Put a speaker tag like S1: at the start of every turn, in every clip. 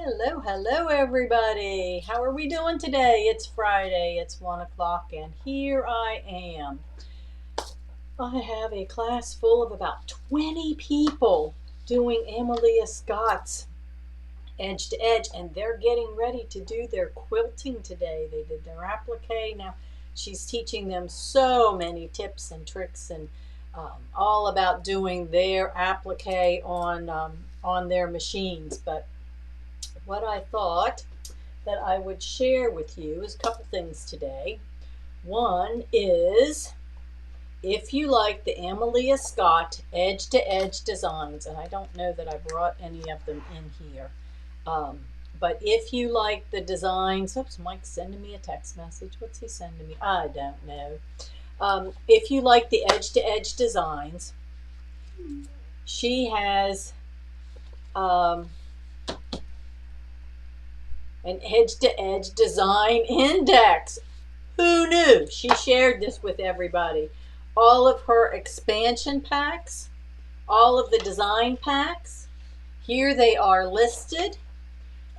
S1: Hello everybody. How are we doing today? It's Friday, it's 1 o'clock, and here I am. I have a class full of about 20 people doing Amelia Scott's Edge to Edge, and they're getting ready to do their quilting today. They did their applique. Now, she's teaching them so many tips and tricks and all about doing their applique on their machines. But what I thought that I would share with you is a couple things today. One is if you like the Amelia Scott Edge to Edge designs, and I don't know that I brought any of them in here, but if you like the designs, oops, Mike's sending me a text message. What's he sending me? I don't know. If you like the Edge to Edge designs, she has an edge-to-edge design index. Who knew? She shared this with everybody. All of her expansion packs, all of the design packs, here they are listed.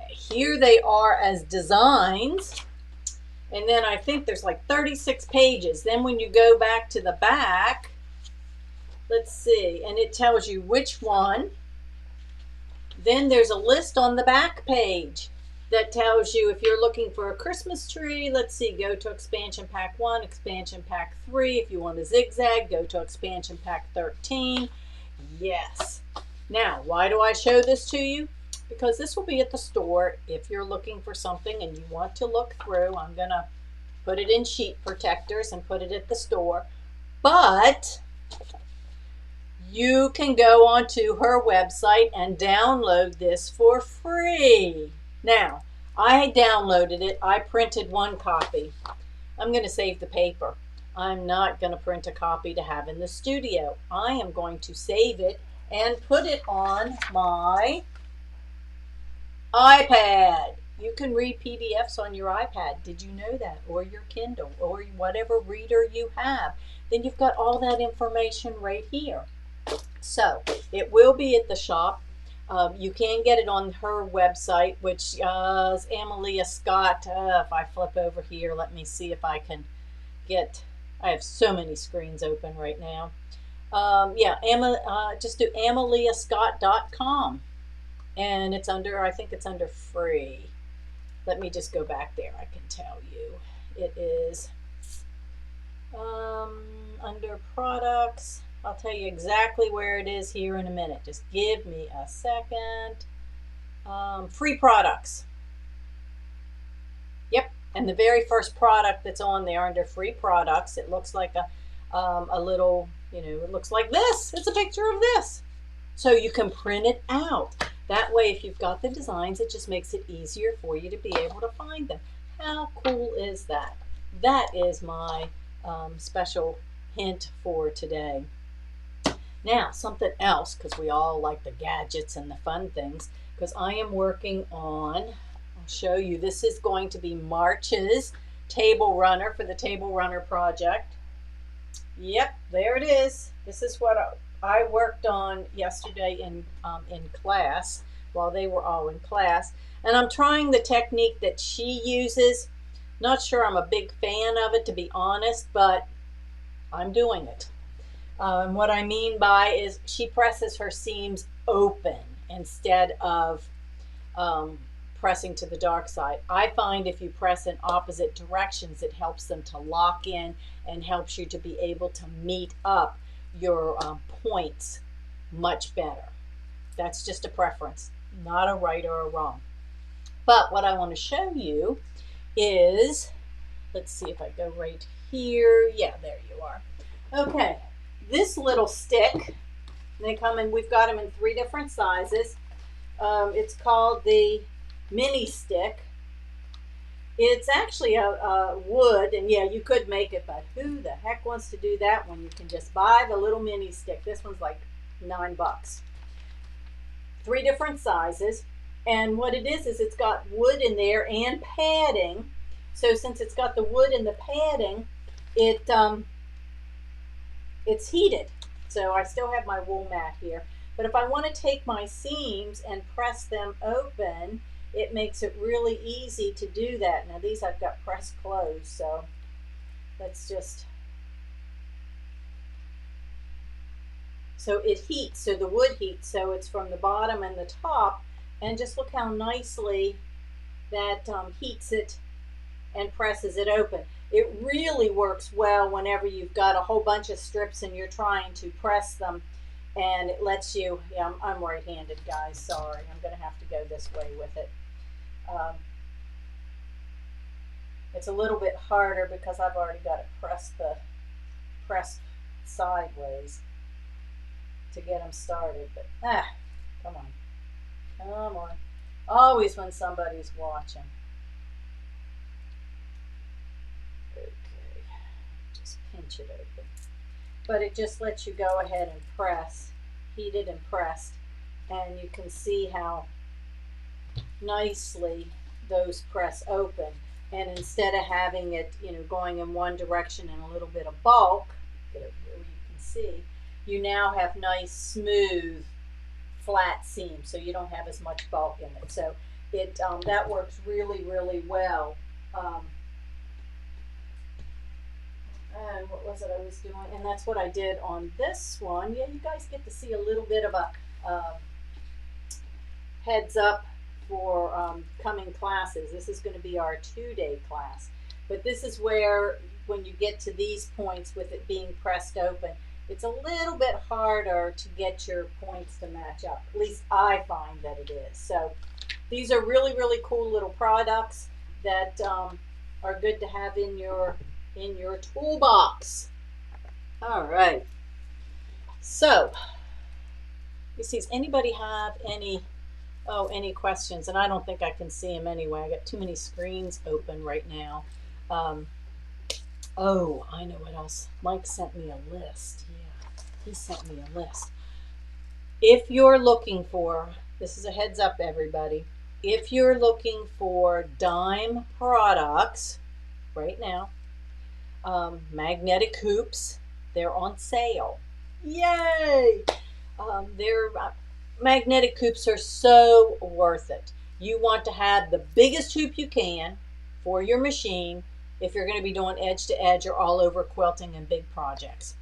S1: Here they are as designs. And then I think there's like 36 pages. Then when you go back to the back, let's see, and it tells you which one. Then there's a list on the back page that tells you if you're looking for a Christmas tree, let's see, go to expansion pack 1, expansion pack 3. If you want a zigzag, go to expansion pack 13. Yes. Now, why do I show this to you? Because this will be at the store if you're looking for something and you want to look through. I'm going to put it in sheet protectors and put it at the store. But you can go onto her website and download this for free. Now, I downloaded it. I printed one copy. I'm going to save the paper. I'm not going to print a copy to have in the studio. I am going to save it and put it on my iPad. You can read PDFs on your iPad. Did you know that? Or your Kindle or whatever reader you have. Then you've got all that information right here. So it will be at the shop. You can get it on her website, which is Amelia Scott. If I flip over here, let me see if I can get. I have so many screens open right now. Just do ameliascott.com, and it's under. I think it's under free. Let me just go back there. I can tell you, it is under products. I'll tell you exactly where it is here in a minute. Just give me a second. Free products. Yep, and the very first product that's on there under free products, it looks like a little, it looks like this. It's a picture of this. So you can print it out. That way, if you've got the designs, it just makes it easier for you to be able to find them. How cool is that? That is my special hint for today. Now, something else, because we all like the gadgets and the fun things, because I am working on, I'll show you, this is going to be March's table runner for the table runner project. Yep, there it is. This is what I worked on yesterday in class, while they were all in class. And I'm trying the technique that she uses. Not sure I'm a big fan of it, to be honest, but I'm doing it. And what I mean by is she presses her seams open instead of pressing to the dark side. I find if you press in opposite directions, it helps them to lock in and helps you to be able to meet up your points much better. That's just a preference, not a right or a wrong. But what I want to show you is, let's see if I go right here. Yeah, there you are. Okay. This little stick, they come in, we've got them in 3 different sizes. It's called the mini stick. It's actually a wood, and yeah, you could make it, but who the heck wants to do that when you can just buy the little mini stick? This one's like $9. 3 different sizes, and what it is it's got wood in there and padding. So since it's got the wood and the padding, it's heated. So I still have my wool mat here. But if I want to take my seams and press them open, it makes it really easy to do that. Now these I've got pressed closed, so let's just, so it heats, so the wood heats, so it's from the bottom and the top, and just look how nicely that heats it and presses it open. It really works well whenever you've got a whole bunch of strips and you're trying to press them, and it lets you, yeah, I'm right-handed, guys, sorry, I'm going to have to go this way with it. It's a little bit harder because I've already got it pressed sideways to get them started, but come on, come on. Always when somebody's watching. Okay, just pinch it open. But it just lets you go ahead and press, heated and pressed, and you can see how nicely those press open. And instead of having it, you know, going in one direction and a little bit of bulk, get over here where you can see, you now have nice, smooth, flat seams, so you don't have as much bulk in it. So it that works really, really well. And what was it I was doing? And that's what I did on this one. Yeah, you guys get to see a little bit of a heads up for coming classes. This is going to be our 2-day class. But this is where, when you get to these points with it being pressed open, it's a little bit harder to get your points to match up. At least I find that it is. So these are really, really cool little products that are good to have in your toolbox. All right. So, you see, does anybody have any questions? And I don't think I can see them anyway. I got too many screens open right now. Oh, I know what else. Mike sent me a list. Yeah, he sent me a list. If you're looking for, this is a heads up, everybody. If you're looking for dime products right now, magnetic hoops, they're on sale. Yay! Magnetic hoops are so worth it. You want to have the biggest hoop you can for your machine if you're going to be doing edge to edge or all over quilting and big projects.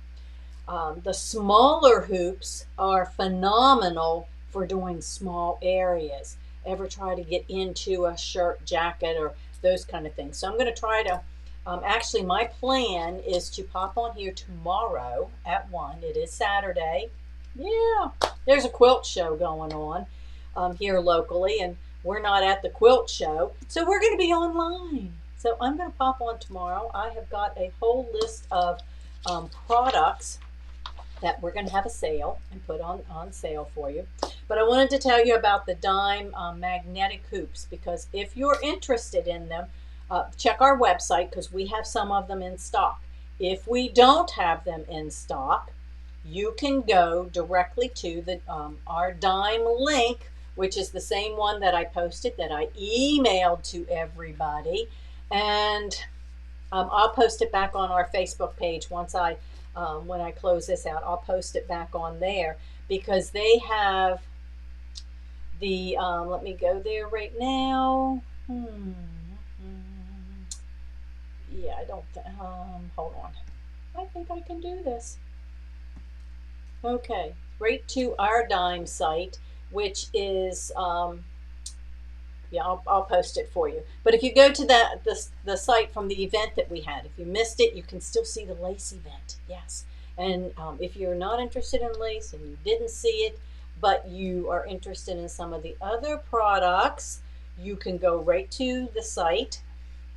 S1: The smaller hoops are phenomenal for doing small areas. Ever try to get into a shirt, jacket, or those kind of things. So I'm going to try to, actually my plan is to pop on here tomorrow at 1. It is Saturday. Yeah, there's a quilt show going on here locally, and we're not at the quilt show, so we're going to be online. So I'm going to pop on tomorrow. I have got a whole list of products that we're going to have a sale and put on sale for you. But I wanted to tell you about the dime magnetic hoops, because if you're interested in them, check our website because we have some of them in stock. If we don't have them in stock, you can go directly to the our dime link, which is the same one that I posted, that I emailed to everybody. And I'll post it back on our Facebook page once when I close this out. I'll post it back on there because they have the, let me go there right now. Yeah, I don't, hold on. I think I can do this. Okay, right to our dime site, which is, yeah, I'll post it for you. But if you go to the site from the event that we had, if you missed it, you can still see the lace event. Yes. And if you're not interested in lace and you didn't see it, but you are interested in some of the other products, you can go right to the site.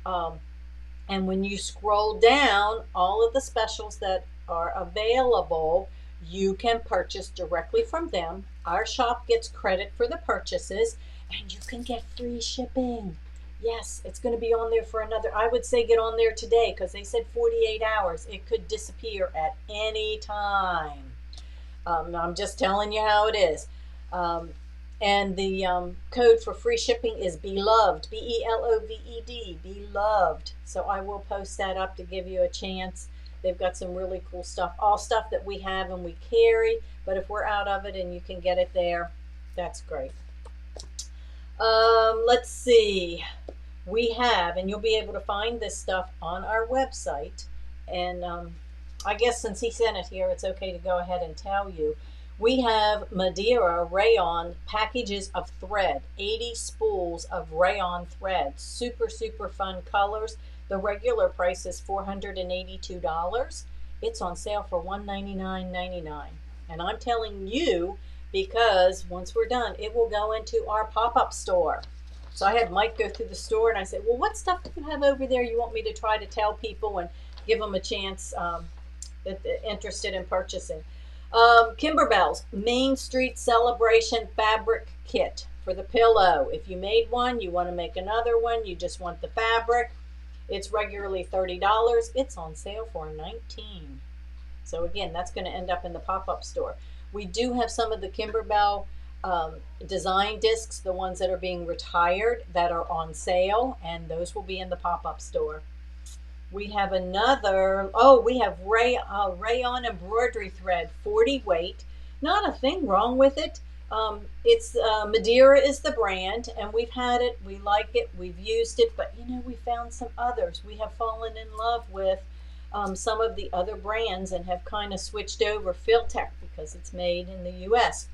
S1: And when you scroll down, all of the specials that are available, you can purchase directly from them. Our shop gets credit for the purchases, and you can get free shipping. Yes, it's going to be on there for another, I would say get on there today because they said 48 hours. It could disappear at any time. I'm just telling you how it is. And the code for free shipping is BELOVED, BELOVED, BELOVED. So I will post that up to give you a chance. They've got some really cool stuff, all stuff that we have and we carry, but if we're out of it and you can get it there, that's great. Let's see. We have, and you'll be able to find this stuff on our website. And I guess since he sent it here, it's okay to go ahead and tell you. We have Madeira rayon packages of thread, 80 spools of rayon thread, super, super fun colors. The regular price is $482. It's on sale for $199.99. And I'm telling you because once we're done, it will go into our pop-up store. So I had Mike go through the store and I said, well, what stuff do you have over there you want me to try to tell people and give them a chance that they're interested in purchasing? Kimberbell's Main Street Celebration Fabric Kit for the pillow. If you made one, you want to make another one, you just want the fabric. It's regularly $30. It's on sale for $19. So again, that's going to end up in the pop-up store. We do have some of the Kimberbell design discs, the ones that are being retired, that are on sale, and those will be in the pop-up store. We have another, we have rayon embroidery thread, 40 weight. Not a thing wrong with it. It's Madeira is the brand, and we've had it, we like it, we've used it, but you know, we found some others. We have fallen in love with some of the other brands and have kind of switched over Filtech because it's made in the US.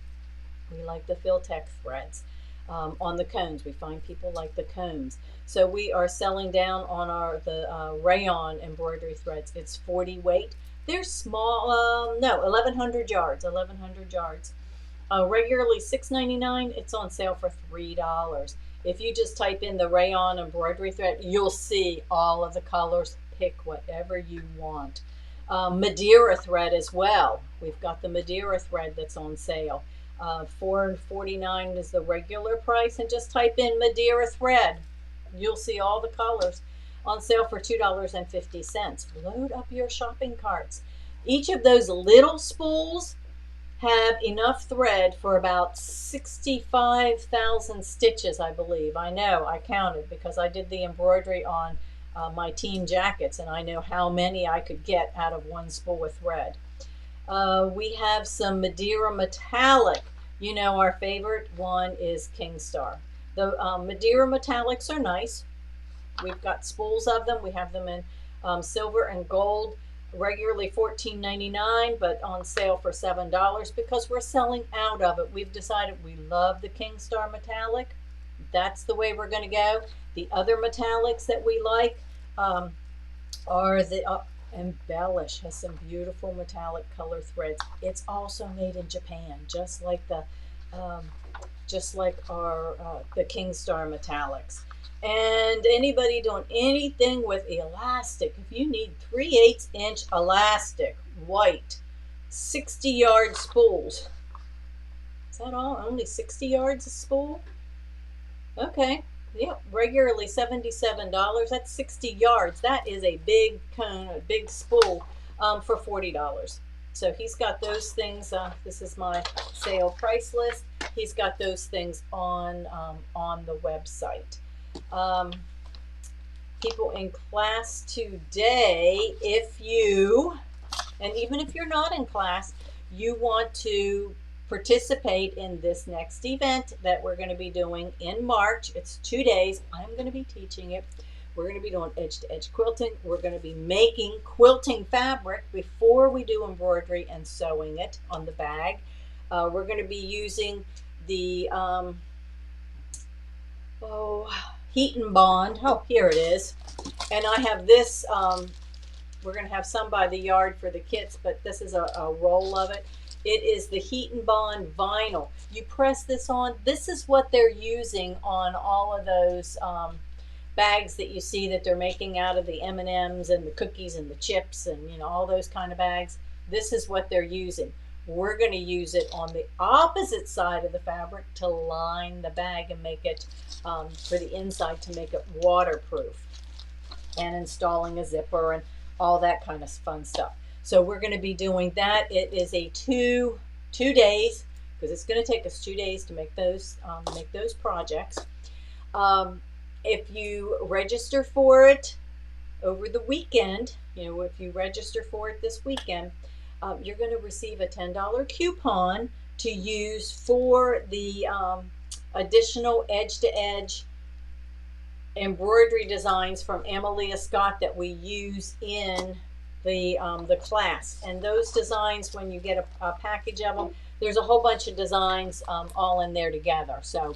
S1: We like the Filtech threads on the cones. We find people like the cones. So we are selling down on the rayon embroidery threads. It's 40 weight. They're small, 1,100 yards, 1,100 yards. Regularly $6.99. It's on sale for $3. If you just type in the rayon embroidery thread, you'll see all of the colors. Pick whatever you want. Madeira thread as well. We've got the Madeira thread that's on sale. $4.49 is the regular price, and just type in Madeira thread. You'll see all the colors. On sale for $2.50. Load up your shopping carts. Each of those little spools have enough thread for about 65,000 stitches, I believe. I know, I counted because I did the embroidery on my team jackets, and I know how many I could get out of one spool of thread. We have some Madeira metallic. You know, our favorite one is Kingstar. The Madeira metallics are nice. We've got spools of them. We have them in silver and gold, regularly $14.99, but on sale for $7 because we're selling out of it. We've decided we love the Kingstar metallic. That's the way we're going to go. The other metallics that we like are the Embellish has some beautiful metallic color threads. It's also made in Japan, just like our the Kingstar metallics. And anybody doing anything with elastic, if you need 3/8 inch elastic, white, 60-yard spools. Is that all? Only 60 yards a spool? Okay. Yep, regularly $77. That's 60 yards. That is a big cone, a big spool for $40. So he's got those things. This is my sale price list. He's got those things on the website. People in class today, and even if you're not in class, you want to participate in this next event that we're going to be doing in March. It's 2 days. I'm going to be teaching it. We're going to be doing edge-to-edge quilting. We're going to be making quilting fabric before we do embroidery and sewing it on the bag. We're going to be using the heat and bond. Oh, here it is. And I have this. We're going to have some by the yard for the kits, but this is a roll of it. It is the Heat and Bond vinyl. You press this on. This is what they're using on all of those bags that you see that they're making out of the M&Ms and the cookies and the chips and, you know, all those kind of bags. This is what they're using. We're going to use it on the opposite side of the fabric to line the bag and make it, for the inside, to make it waterproof, and installing a zipper and all that kind of fun stuff. So we're going to be doing that. It is a two days, because it's going to take us 2 days to make those projects. If you register for it over the weekend, you know, if you register for it this weekend, you're going to receive a $10 coupon to use for the additional edge-to-edge embroidery designs from Amelia Scott that we use in the class. And those designs, when you get a package of them, there's a whole bunch of designs all in there together. So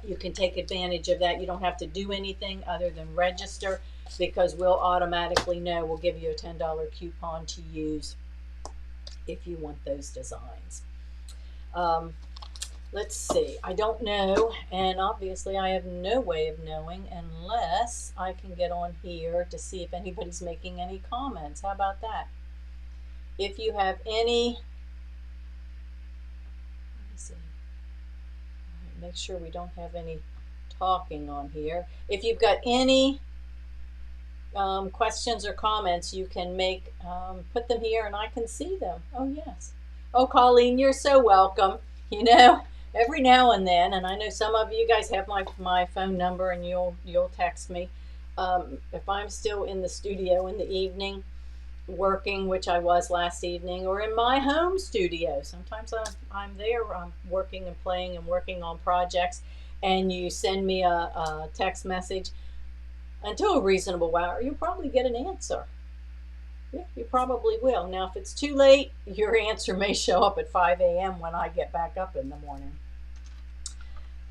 S1: you can take advantage of that. You don't have to do anything other than register, because we'll automatically know. We'll give you a $10 coupon to use if you want those designs. Let's see. I don't know, and obviously I have no way of knowing unless I can get on here to see if anybody's making any comments. How about that? If you have any, let me see. Make sure we don't have any talking on here. If you've got any questions or comments, you can put them here and I can see them. Oh, yes. Oh, Colleen, you're so welcome. You know, every now and then, and I know some of you guys have my phone number, and you'll text me. If I'm still in the studio in the evening working, which I was last evening, or in my home studio, sometimes I'm there, I'm working and playing and working on projects, and you send me a text message, until a reasonable hour, you'll probably get an answer. Yeah, you probably will. Now, if it's too late, your answer may show up at 5 a.m. when I get back up in the morning.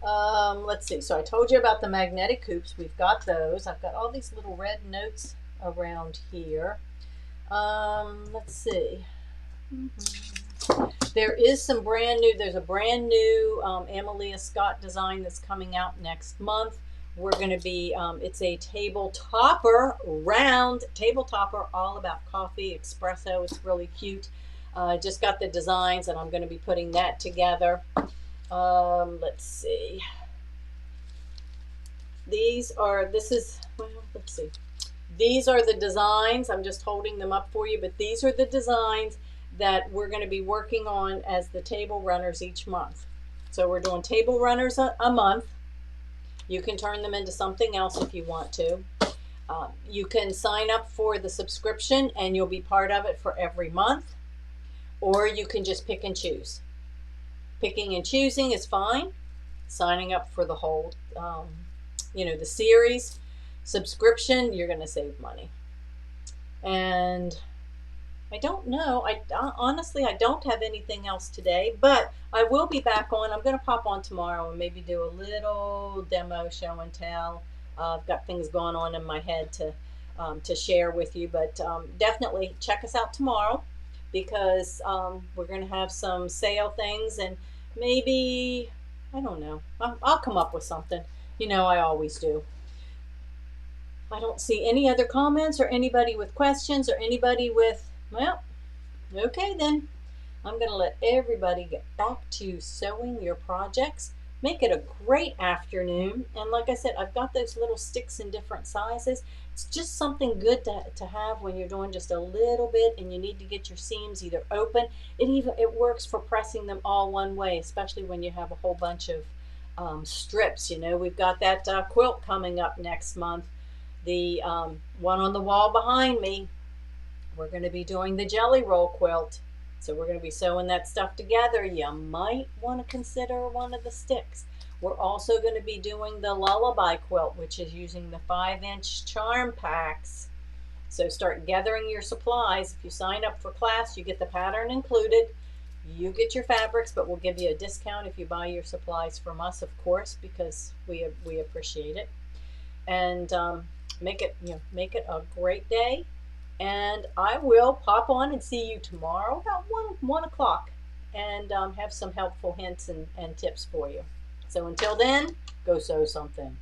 S1: Let's see. So I told you about the magnetic hoops. We've got those. I've got all these little red notes around here. Let's see. There's a brand new Amelia Scott design that's coming out next month. We're going to be, it's a table topper, round table topper, all about coffee, espresso. It's really cute. Just got the designs, and I'm going to be putting that together. Let's see. These are the designs. I'm just holding them up for you, but these are the designs that we're going to be working on as the table runners each month. So we're doing table runners a month. You can turn them into something else if you want to. You can sign up for the subscription and you'll be part of it for every month, or you can just pick and choose. Picking and choosing is fine. Signing up for the whole, the series subscription, you're going to save money. And I don't know. Honestly, I don't have anything else today, but I will be back on. I'm going to pop on tomorrow and maybe do a little demo show and tell. I've got things going on in my head to share with you, but definitely check us out tomorrow, because we're going to have some sale things, and maybe, I don't know, I'll come up with something. You know, I always do. I don't see any other comments or anybody with questions or anybody with, well, okay then. I'm going to let everybody get back to sewing your projects. Make it a great afternoon. And like I said, I've got those little sticks in different sizes. It's just something good to have when you're doing just a little bit and you need to get your seams either open. It works for pressing them all one way, especially when you have a whole bunch of strips. You know, we've got that quilt coming up next month. The one on the wall behind me, we're going to be doing the jelly roll quilt. So we're going to be sewing that stuff together. You might want to consider one of the sticks. We're also going to be doing the lullaby quilt, which is using the 5-inch charm packs. So start gathering your supplies. If you sign up for class, you get the pattern included. You get your fabrics, but we'll give you a discount if you buy your supplies from us, of course, because we appreciate it. And make it a great day. And I will pop on and see you tomorrow about 1 o'clock and have some helpful hints and tips for you. So until then, go sew something.